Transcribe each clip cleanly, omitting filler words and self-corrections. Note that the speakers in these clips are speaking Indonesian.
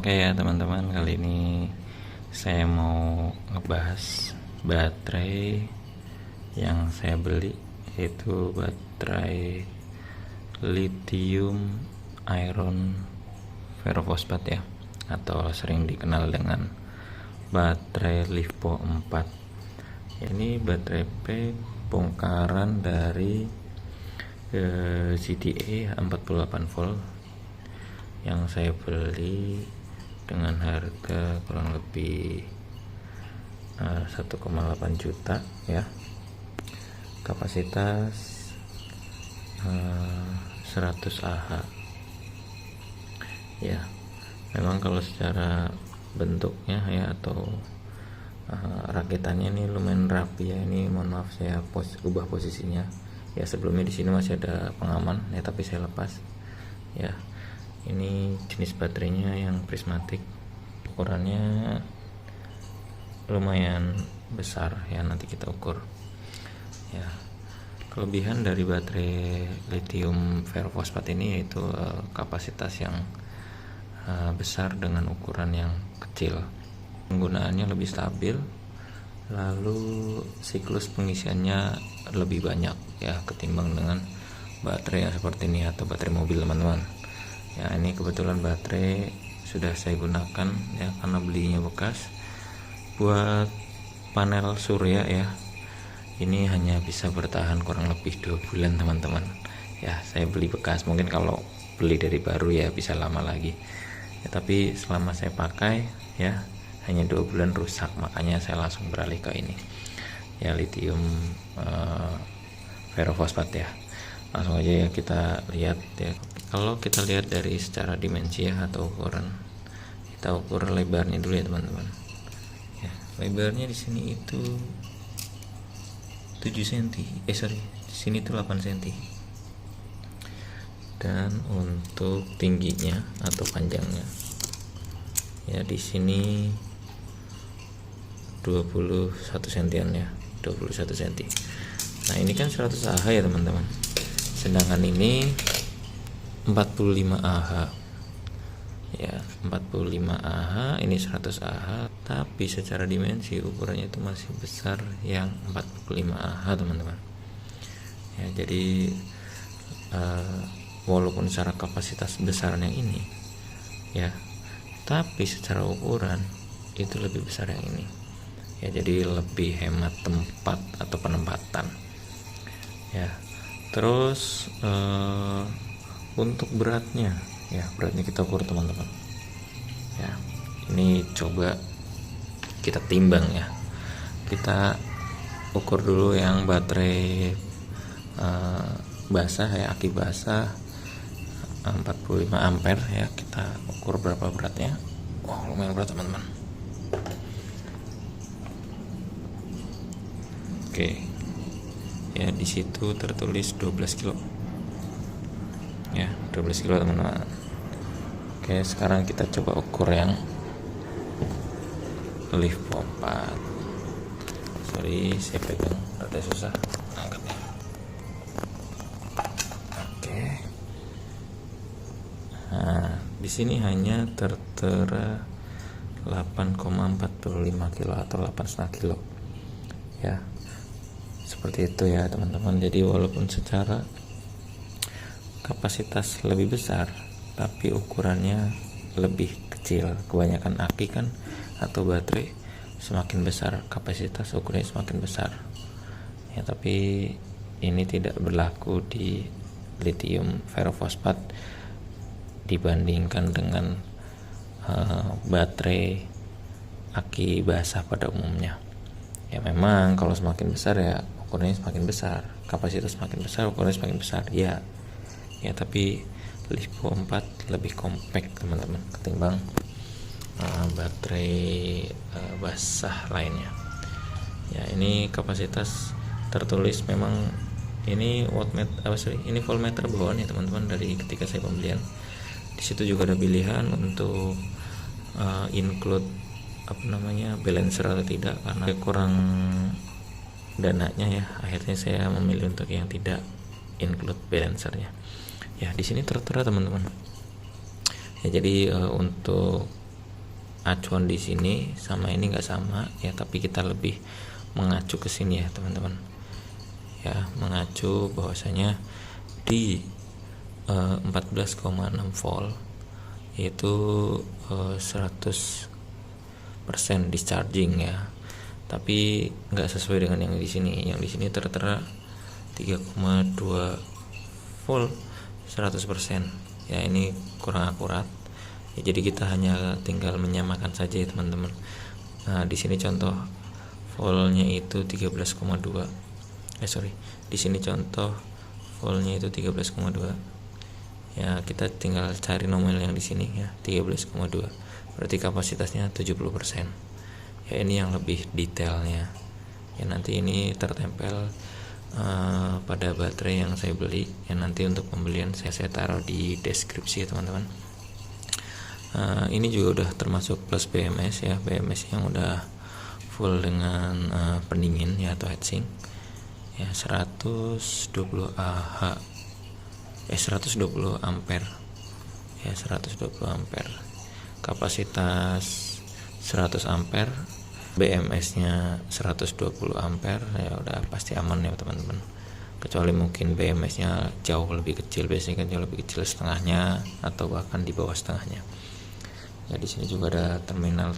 Oke ya teman-teman, kali ini saya mau ngebahas baterai yang saya beli, yaitu baterai lithium iron ferrofosfat ya, atau sering dikenal dengan baterai LiFePO 4. Ini baterai bongkaran dari ZDA 48 volt yang saya beli dengan harga kurang lebih 1,8 juta ya, kapasitas 100 Ah ya. Memang kalau secara bentuknya ya atau rakitannya ini lumayan rapi ya. Ini mohon maaf saya ubah posisinya ya, sebelumnya di sini masih ada pengaman ya, tapi saya lepas ya. Ini jenis baterainya yang prismatik, ukurannya lumayan besar ya, nanti kita ukur ya. Kelebihan dari baterai lithium ferrofosfat ini yaitu kapasitas yang besar dengan ukuran yang kecil, penggunaannya lebih stabil, lalu siklus pengisiannya lebih banyak ya ketimbang dengan baterai yang seperti ini atau baterai mobil teman-teman ya. Ini kebetulan baterai sudah saya gunakan ya, karena belinya bekas buat panel surya ya. Ini hanya bisa bertahan kurang lebih 2 bulan teman-teman ya. Saya beli bekas, mungkin kalau beli dari baru ya bisa lama lagi ya, tapi selama saya pakai ya hanya 2 bulan rusak, makanya saya langsung beralih ke ini ya, lithium ferrofosfat ya. Langsung aja ya kita lihat ya. Kalau kita lihat dari secara dimensi ya atau ukuran, kita ukur lebarnya dulu ya teman-teman ya. Lebarnya di sini itu 7 cm, di sini itu 8 cm. Dan untuk tingginya atau panjangnya ya di sini 21 cm ya, 21 cm. Nah, ini kan 100 Ah ya teman-teman. Sedangkan ini 45 Ah. Ya, 45 Ah, ini 100 Ah, tapi secara dimensi ukurannya itu masih besar yang 45 Ah teman-teman. Ya, jadi walaupun secara kapasitas besar yang ini ya, tapi secara ukuran itu lebih besar yang ini ya, jadi lebih hemat tempat atau penempatan ya. Terus untuk beratnya ya, beratnya kita ukur teman-teman ya. Ini coba kita timbang ya, kita ukur dulu yang baterai basah ya, aki basah 45 ampere ya. Kita ukur berapa beratnya. Lumayan berat teman-teman. Oke ya, di situ tertulis 12 kilo ya, 12 kilo teman-teman. Oke, sekarang kita coba ukur yang LiFePO 4. Sorry, saya pegang rada susah angkatnya. Oke. Nah, di sini hanya tertera 8,45 kilo atau 8,5 kilo ya. Seperti itu ya teman-teman. Jadi walaupun secara kapasitas lebih besar, tapi ukurannya lebih kecil. Kebanyakan aki kan atau baterai semakin besar kapasitas, ukurannya semakin besar ya, tapi ini tidak berlaku di lithium ferrofosfat dibandingkan dengan baterai aki basah pada umumnya ya. Memang kalau semakin besar ya ukurannya semakin besar, kapasitas semakin besar, ukurannya semakin besar ya. Ya, tapi LiFePO 4 lebih compact teman-teman ketimbang baterai basah lainnya ya. Ini kapasitas tertulis memang ini ini voltmeter bawaan ya teman-teman. Dari ketika saya pembelian, di situ juga ada pilihan untuk include balancer atau tidak, karena kurang dananya ya. Akhirnya saya memilih untuk yang tidak include balancernya ya. Di sini tertera teman-teman ya. Jadi untuk acuan di sini sama ini nggak sama ya, tapi kita lebih mengacu ke sini ya teman-teman ya, mengacu bahwasanya di 14,6 volt yaitu 100% discharging ya, tapi nggak sesuai dengan yang di sini. Yang di sini tertera 3,2 volt 100% ya, ini kurang akurat ya, jadi kita hanya tinggal menyamakan saja ya teman-teman. Nah di sini contoh voltnya itu 13,2 di sini contoh voltnya itu 13,2 ya, kita tinggal cari nominal yang di sini ya, 13,2 berarti kapasitasnya 70% ya. Ini yang lebih detailnya ya, nanti ini tertempel pada baterai yang saya beli ya, nanti untuk pembelian saya taruh di deskripsi ya teman-teman. Ini juga udah termasuk plus BMS ya, BMS yang udah full dengan pendingin ya atau heatsink ya, 120 ampere ya, 120 ampere, kapasitas 100 ampere, BMS-nya 120 ampere ya, udah pasti aman ya teman-teman. Kecuali mungkin BMS-nya jauh lebih kecil, biasanya kan jauh lebih kecil setengahnya atau bahkan di bawah setengahnya. Ya di sini juga ada terminal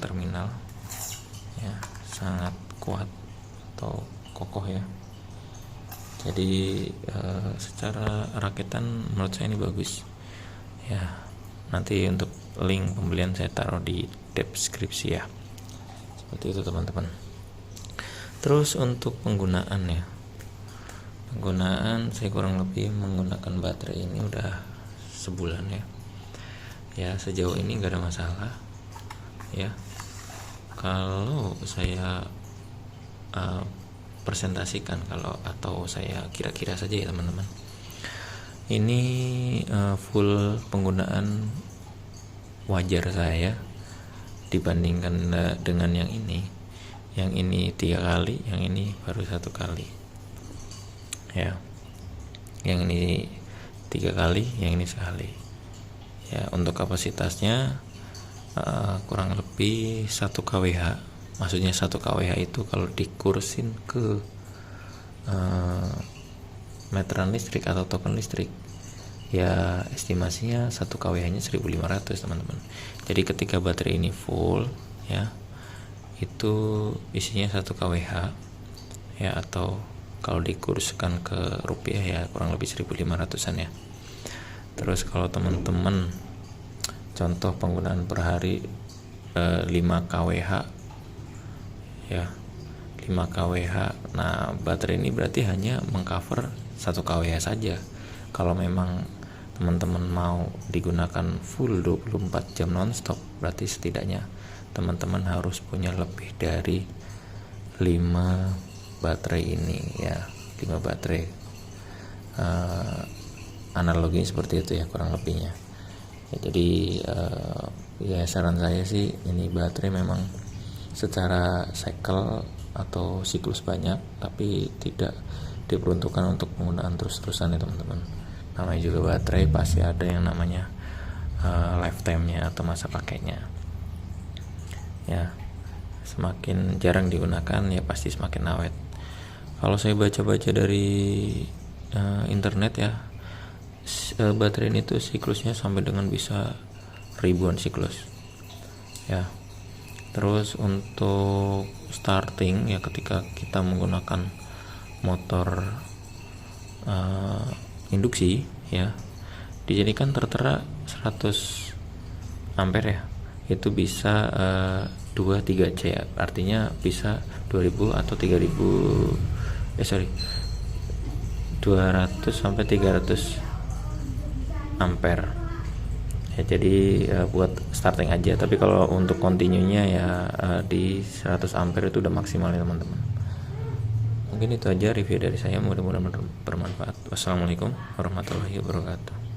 ya, sangat kuat atau kokoh ya. Jadi secara rakitan menurut saya ini bagus ya. Nanti untuk link pembelian saya taruh di deskripsi ya. Seperti itu teman-teman. Terus untuk penggunaan ya, saya kurang lebih menggunakan baterai ini udah sebulan ya. Ya sejauh ini nggak ada masalah ya. Kalau saya presentasikan atau saya kira-kira saja ya teman-teman, ini full penggunaan wajar saya dibandingkan dengan yang ini 3 kali, yang ini baru 1 kali ya, yang ini 3 kali, yang ini sekali ya. Untuk kapasitasnya kurang lebih 1 kWh, maksudnya 1 kWh itu kalau dikursin ke meteran listrik atau token listrik ya, estimasinya 1 kWh nya 1500 teman-teman. Jadi ketika baterai ini full ya, itu isinya 1 kWh ya, atau kalau dikurskan ke rupiah ya kurang lebih 1500-an ya. Terus kalau teman-teman contoh penggunaan per hari 5 kWh ya, 5 kWh, nah baterai ini berarti hanya mengcover 1 kWh saja. Kalau memang teman-teman mau digunakan full 24 jam nonstop, berarti setidaknya teman-teman harus punya lebih dari 5 baterai ini ya, 5 baterai. Analoginya seperti itu ya kurang lebihnya ya. Jadi ya saran saya sih, ini baterai memang secara cycle atau siklus banyak, tapi tidak diperuntukkan untuk penggunaan terus-terusan ya teman-teman. Namanya juga baterai, pasti ada yang namanya lifetime-nya atau masa pakainya ya. Semakin jarang digunakan ya pasti semakin awet. Kalau saya baca-baca dari internet ya, baterai ini tuh siklusnya sampai dengan bisa ribuan siklus ya. Terus untuk starting ya, ketika kita menggunakan motor induksi ya, di sini kan tertera 100 ampere ya, itu bisa 2-3C ya, artinya bisa 2000 atau 200 sampai 300 ampere ya. Jadi buat starting aja, tapi kalau untuk continue-nya ya di 100 ampere itu udah maksimal ya teman-teman. Mungkin itu aja review dari saya, mudah-mudahan bermanfaat. Wassalamualaikum warahmatullahi wabarakatuh.